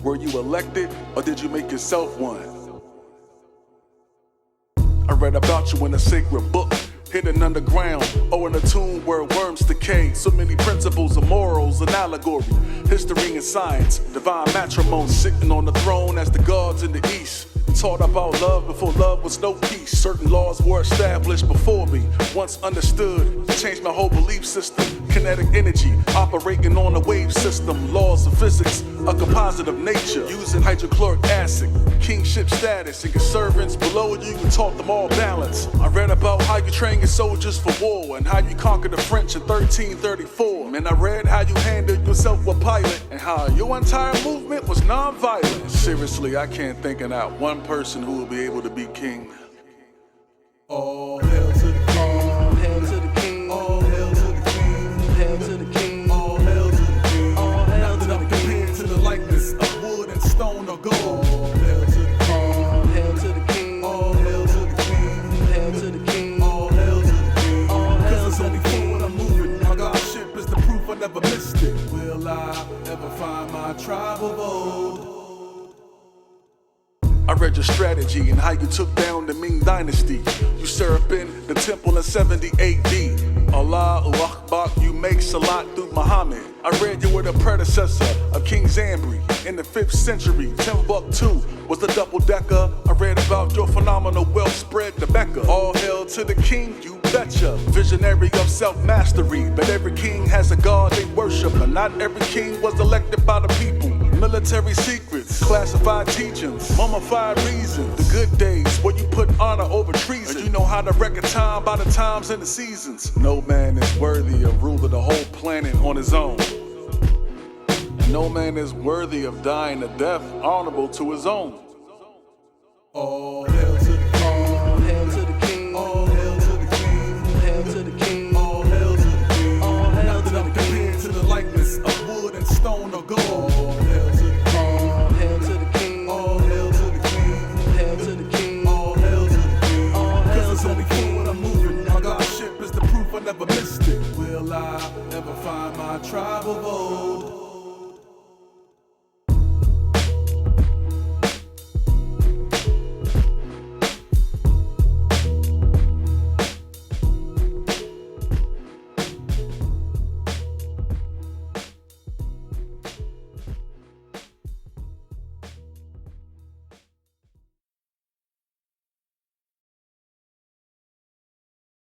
Were you elected, or did you make yourself one? I read about you in a sacred book, hidden underground, or in a tomb where worms decay. So many principles of morals and allegory, history and science, divine matrimony, sitting on the throne as the gods in the east. Taught about love before love was no peace. Certain laws were established before me, once understood, changed my whole belief system. Kinetic energy, operating on a wave system. Laws of physics, a composite of nature, using hydrochloric acid. Kingship status and your servants below you, you taught them all balance. I read about how you train your soldiers for war, and how you conquered the French in 1334. And I read how you handled yourself with Pilate, and how your entire movement was non-violent. Seriously, I can't think of not one person who will be able to be king. All hail to the king. All hail to the king. All hail to the king. Hail to the king. All hail to the king. All hail Not to that I'm the king. compared to the likeness of wood and stone or gold. All hail to the king. All hail to the king. All hail to the king. Hail to the king. All hail to the king. All hail Cause it's to only the king. forward I'm moving. My Godship is the proof I never missed it. Will I ever find my tribe of old? I read your strategy and how you took down the Ming dynasty, usurping the temple in 70 AD. Allahu Akbar, you make salat through Muhammad. I read you were the predecessor of King Zambri in the 5th century. Timbuktu was the double-decker. I read about your phenomenal wealth spread to Mecca. All hail to the king, you betcha. Visionary of self-mastery, but every king has a god they worship, and not every king was elected by the people. Military secrets, classified teachings, mummified reasons. The good days where you put honor over treason, and you know how to reckon time by the times and the seasons. No man is worthy of ruling the whole planet on his own. And no man is worthy of dying a death honorable to his own. All hail to the king. All hail to the king. All hail to the king. Hail to the king. All hail to the king. All hail Not to that I'm the king. compared to the likeness of wood and stone or gold. All hail to the king. All hail to the king. All hail to the king. Hail to the king. All hail to the king. All hail Cause it's to only the king. forward I'm moving. My Godship is the proof I never missed it. Will I ever find my tribe of old?